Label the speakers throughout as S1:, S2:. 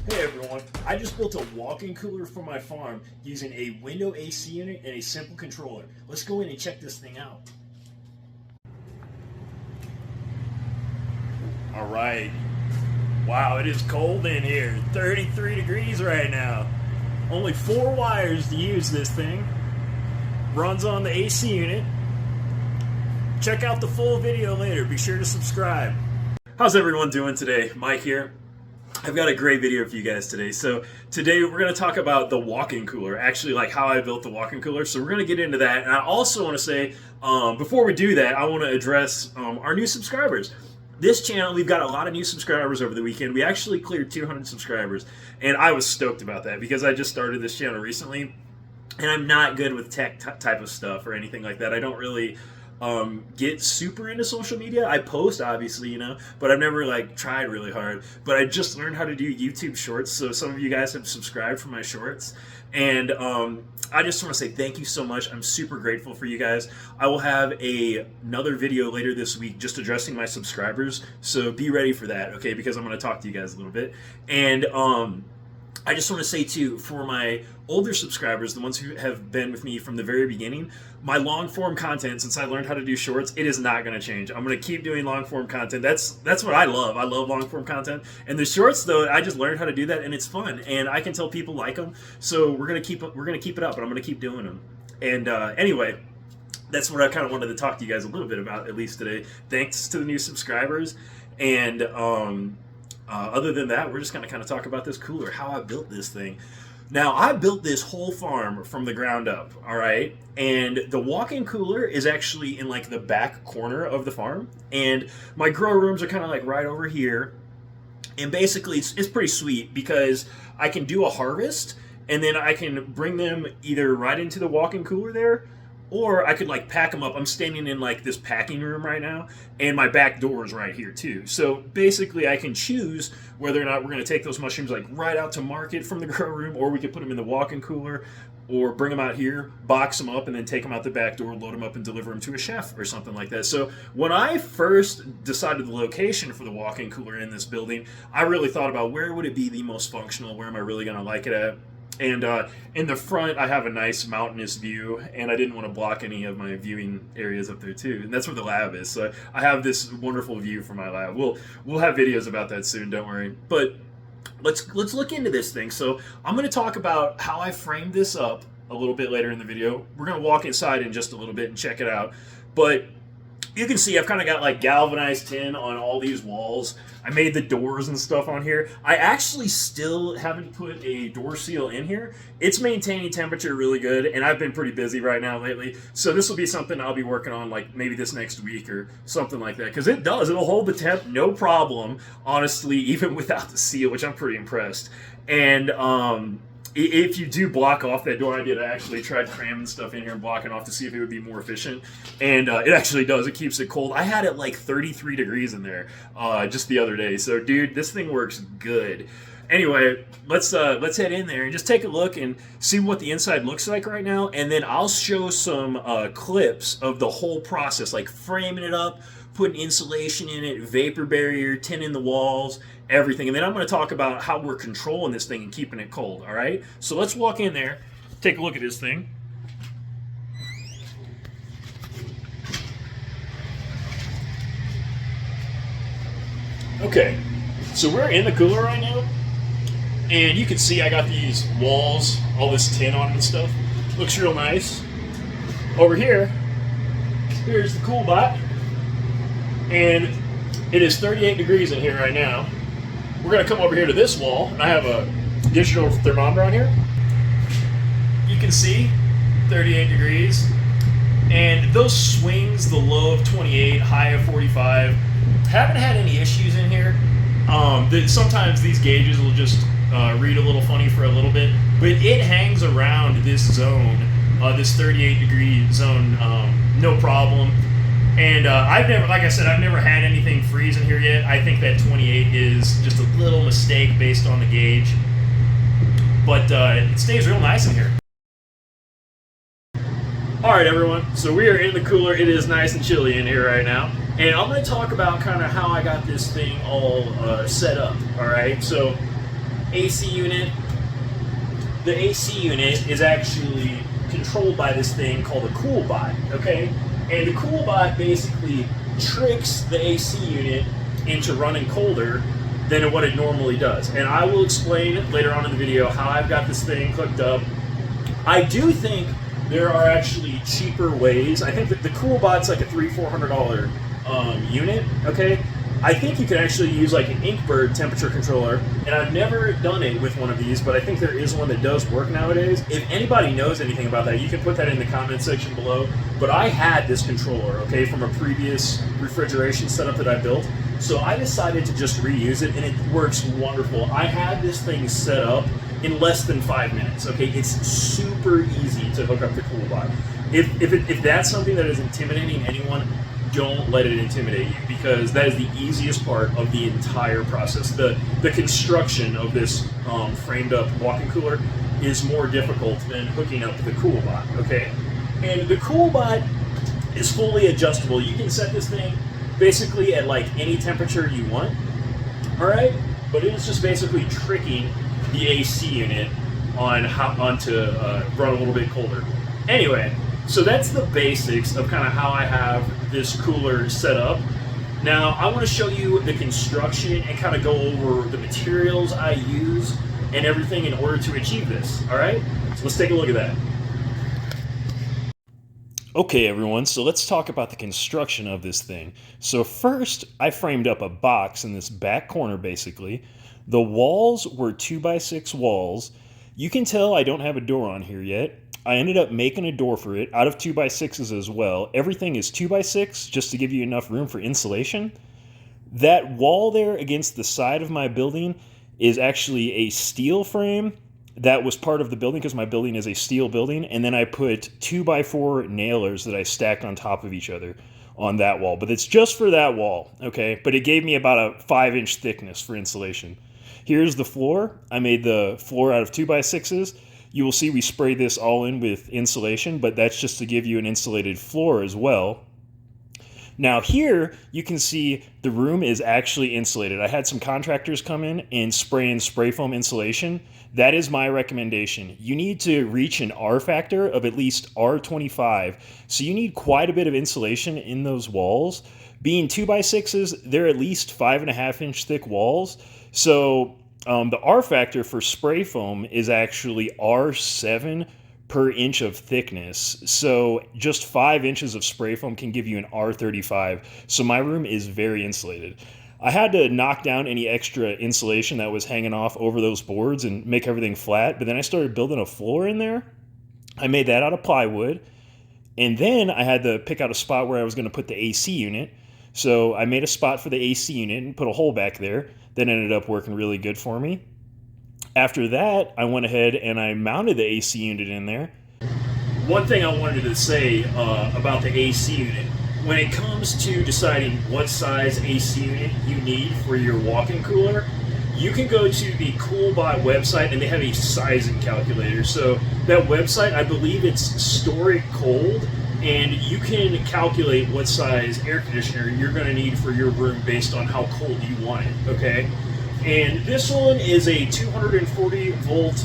S1: Hey everyone, I just built a walk-in cooler for my farm using a window AC unit and a simple controller. Let's go in and check this thing out. Alright, wow, it is cold in here, 33 degrees right now. Only 4 wires to use this thing. Runs on the AC unit. Check out the full video later, be sure to subscribe. How's everyone doing today? Mike here. I've got a great video for you guys today. So today we're going to talk about the walk-in cooler, actually like how I built the walk-in cooler. So we're going to get into that. And I also want to say, before we do that, I want to address our new subscribers. This channel, we've got a lot of new subscribers over the weekend. We actually cleared 200 subscribers. And I was stoked about that because I just started this channel recently. And I'm not good with tech type of stuff or anything like that. I don't really get super into social media. I post, obviously, you know, but I've never like tried really hard. But I just learned how to do YouTube shorts, so some of you guys have subscribed for my shorts, and I just want to say thank you so much. I'm super grateful for you guys. I will have another video later this week just addressing my subscribers, so be ready for that, okay? Because I'm going to talk to you guys a little bit, and I just want to say too, for my older subscribers, the ones who have been with me from the very beginning, my long form content, since I learned how to do shorts, it is not going to change. I'm going to keep doing long form content. That's what I love. I love long form content. And the shorts, though, I just learned how to do that, and it's fun. And I can tell people like them. So we're going to keep it up, and I'm going to keep doing them. And anyway, that's what I kind of wanted to talk to you guys a little bit about, at least today. Thanks to the new subscribers. And other than that, we're just going to kind of talk about this cooler, how I built this thing. Now, I built this whole farm from the ground up, all right? And the walk-in cooler is actually in like the back corner of the farm. And my grow rooms are kind of like right over here. And basically, it's pretty sweet because I can do a harvest and then I can bring them either right into the walk-in cooler there, or I could like pack them up. I'm standing in like this packing room right now, and my back door is right here too. So basically I can choose whether or not we're going to take those mushrooms like right out to market from the grow room, or we could put them in the walk-in cooler, or bring them out here, box them up, and then take them out the back door, load them up, and deliver them to a chef or something like that. So when I first decided the location for the walk-in cooler in this building, I really thought about where would it be the most functional, where am I really going to like it at? And in the front, I have a nice mountainous view, and I didn't want to block any of my viewing areas up there too. And that's where the lab is. So I have this wonderful view from my lab. We'll have videos about that soon. Don't worry. But let's look into this thing. So I'm going to talk about how I framed this up a little bit later in the video. We're going to walk inside in just a little bit and check it out. But you can see I've kind of got like galvanized tin on all these walls. I made the doors and stuff on here. I actually still haven't put a door seal in here. It's maintaining temperature really good, and I've been pretty busy right now lately. So this will be something I'll be working on like maybe this next week or something like that. Because it'll hold the temp no problem, honestly, even without the seal, which I'm pretty impressed. And if you do block off that door, I actually tried cramming stuff in here and blocking off to see if it would be more efficient. And it actually does. It keeps it cold. I had it like 33 degrees in there just the other day. So, dude, this thing works good. Anyway, let's head in there and just take a look and see what the inside looks like right now. And then I'll show some clips of the whole process, like framing it up, putting insulation in it, vapor barrier, tin in the walls, everything. And then I'm going to talk about how we're controlling this thing and keeping it cold, all right? So let's walk in there, take a look at this thing. Okay, so we're in the cooler right now, and you can see I got these walls, all this tin on it and stuff. Looks real nice. Over here, here's the cool bot, and it is 38 degrees in here right now. We're going to come over here to this wall, and I have a digital thermometer on here. You can see 38 degrees, and those swings, the low of 28, high of 45, haven't had any issues in here. Sometimes these gauges will just read a little funny for a little bit, but it hangs around this zone, this 38 degree zone, no problem. And I've never had anything freeze in here yet. I think that 28 is just a little mistake based on the gauge. But it stays real nice in here. Alright everyone, so we are in the cooler. It is nice and chilly in here right now. And I'm going to talk about kind of how I got this thing all set up. Alright, so AC unit. The AC unit is actually controlled by this thing called a CoolBot, okay? And the CoolBot basically tricks the AC unit into running colder than what it normally does. And I will explain later on in the video how I've got this thing hooked up. I do think there are actually cheaper ways. I think that the CoolBot's like a $300-400 unit, okay? I think you can actually use like an Inkbird temperature controller, and I've never done it with one of these, but I think there is one that does work nowadays. If anybody knows anything about that, you can put that in the comment section below. But I had this controller, okay, from a previous refrigeration setup that I built, so I decided to just reuse it, and it works wonderful. I had this thing set up in less than 5 minutes, okay? It's super easy to hook up the CoolBot. If that's something that is intimidating anyone, don't let it intimidate you, because that is the easiest part of the entire process. The construction of this framed up walk-in cooler is more difficult than hooking up the CoolBot, okay? And the CoolBot is fully adjustable. You can set this thing basically at like any temperature you want, all right? But it is just basically tricking the AC unit on to run a little bit colder. Anyway, so that's the basics of kind of how I have this cooler set up. Now I want to show you the construction and kind of go over the materials I use and everything in order to achieve this. All right, so let's take a look at that. Okay everyone, so let's talk about the construction of this thing. So first, I framed up a box in this back corner basically. The walls were 2x6 walls. You can tell I don't have a door on here yet. I ended up making a door for it out of 2x6s as well. Everything is 2x6 just to give you enough room for insulation. That wall there against the side of my building is actually a steel frame that was part of the building because my building is a steel building. And then I put 2x4 nailers that I stacked on top of each other on that wall. But it's just for that wall, okay? But it gave me about a 5-inch thickness for insulation. Here's the floor. I made the floor out of 2x6s. You will see we sprayed this all in with insulation, but that's just to give you an insulated floor as well. Now here, you can see the room is actually insulated. I had some contractors come in and spray in spray foam insulation. That is my recommendation. You need to reach an R factor of at least R25. So you need quite a bit of insulation in those walls. Being 2x6s, they're at least 5.5-inch thick walls. So the R factor for spray foam is actually R7 per inch of thickness. So just 5 inches of spray foam can give you an R35. So my room is very insulated. I had to knock down any extra insulation that was hanging off over those boards and make everything flat. But then I started building a floor in there. I made that out of plywood. And then I had to pick out a spot where I was going to put the AC unit. So I made a spot for the AC unit and put a hole back there. That ended up working really good for me. After that, I went ahead and I mounted the AC unit in there. One thing I wanted to say about the AC unit, when it comes to deciding what size AC unit you need for your walk-in cooler, you can go to the CoolBot website and they have a sizing calculator. So that website, I believe it's Store It Cold, and you can calculate what size air conditioner you're going to need for your room based on how cold you want it, okay? And this one is a 240 volt,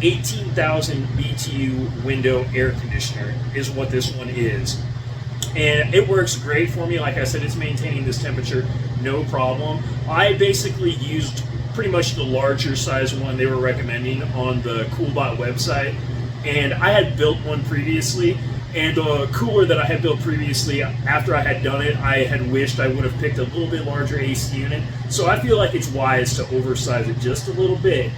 S1: 18,000 BTU window air conditioner is what this one is. And it works great for me. Like I said, it's maintaining this temperature, no problem. I basically used pretty much the larger size one they were recommending on the CoolBot website. And I had built one previously. And the cooler that I had built previously, after I had done it, I had wished I would have picked a little bit larger AC unit. So I feel like it's wise to oversize it just a little bit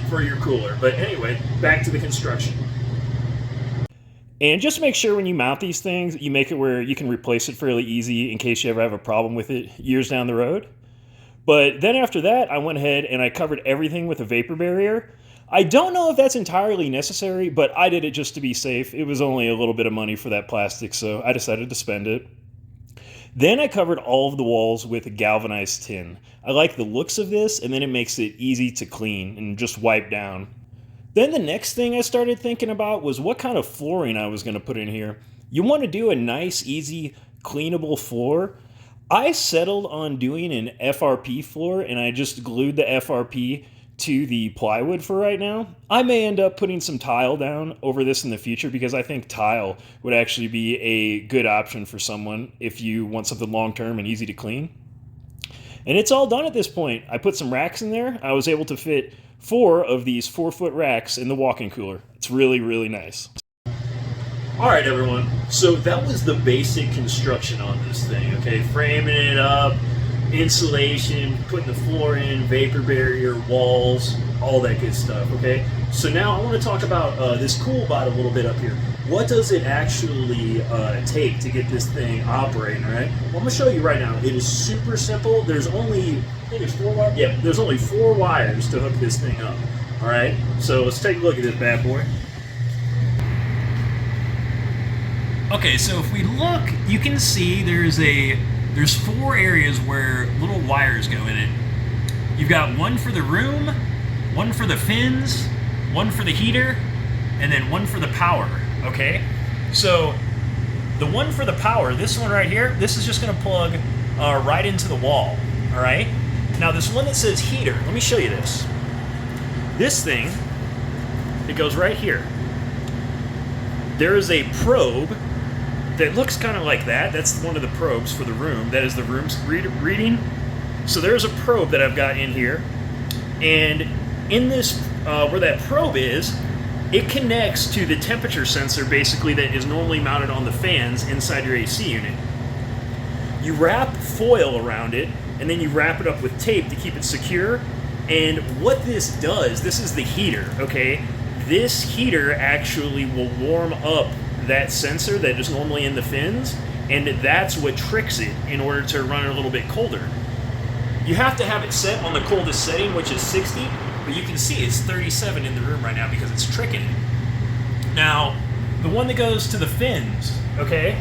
S1: for your cooler. But anyway, back to the construction. And just make sure when you mount these things, you make it where you can replace it fairly easy in case you ever have a problem with it years down the road. But then after that, I went ahead and I covered everything with a vapor barrier. I don't know if that's entirely necessary, but I did it just to be safe. It was only a little bit of money for that plastic, so I decided to spend it. Then I covered all of the walls with galvanized tin. I like the looks of this, and then it makes it easy to clean and just wipe down. Then the next thing I started thinking about was what kind of flooring I was going to put in here. You want to do a nice, easy, cleanable floor. I settled on doing an FRP floor, and I just glued the FRP to the plywood for right now. I may end up putting some tile down over this in the future because I think tile would actually be a good option for someone if you want something long term and easy to clean. And it's all done at this point. I put some racks in there. I was able to fit 4 of these 4-foot racks in the walk-in cooler. It's really, really nice. All right, everyone. So that was the basic construction on this thing, okay? Framing it up, insulation, putting the floor in, vapor barrier, walls, all that good stuff, okay? So now I want to talk about this cool bot a little bit up here. What does it actually take to get this thing operating, right? Well, I'm going to show you right now. It is super simple. There's only, I think it's 4 wires? Yeah, there's only 4 wires to hook this thing up, all right? So let's take a look at this bad boy. Okay, so if we look, you can see there's 4 areas where little wires go in it. You've got one for the room, one for the fins, one for the heater, and then one for the power, okay? So the one for the power, this one right here, this is just gonna plug right into the wall, all right? Now this one that says heater, let me show you this. This thing, it goes right here. There is a probe that looks kind of like that. That's one of the probes for the room. That is the room's reading. So there's a probe that I've got in here. And in this, where that probe is, it connects to the temperature sensor basically that is normally mounted on the fans inside your AC unit. You wrap foil around it, and then you wrap it up with tape to keep it secure. And what this does, this is the heater, okay? This heater actually will warm up that sensor that is normally in the fins, and that's what tricks it in order to run it a little bit colder. You have to have it set on the coldest setting, which is 60, but you can see it's 37 in the room right now because it's tricking it. Now, the one that goes to the fins, okay,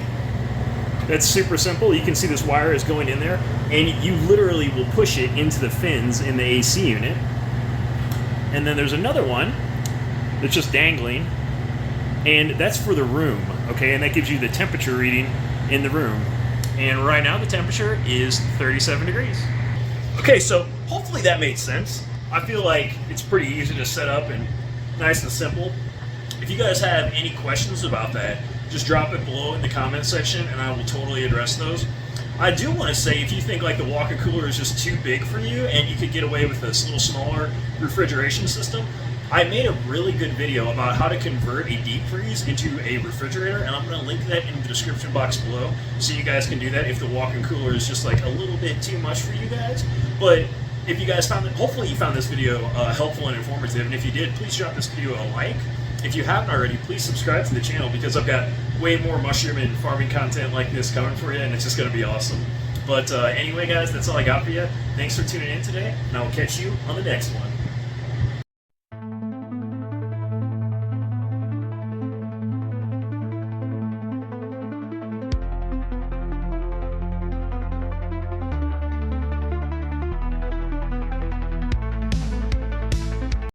S1: that's super simple. You can see this wire is going in there, and you literally will push it into the fins in the AC unit. And then there's another one that's just dangling, and that's for the room, okay? And that gives you the temperature reading in the room. And right now the temperature is 37 degrees. Okay, so hopefully that made sense. I feel like it's pretty easy to set up and nice and simple. If you guys have any questions about that, just drop it below in the comment section and I will totally address those. I do want to say, if you think like the Walkin Cooler is just too big for you and you could get away with this little smaller refrigeration system, I made a really good video about how to convert a deep freeze into a refrigerator, and I'm going to link that in the description box below so you guys can do that if the Walkin Cooler is just like a little bit too much for you guys. But if you guys found it, hopefully you found this video helpful and informative, and if you did, please drop this video a like. If you haven't already, please subscribe to the channel because I've got way more mushroom and farming content like this coming for you, and it's just going to be awesome. But anyway, guys, that's all I got for you. Thanks for tuning in today, and I will catch you on the next one.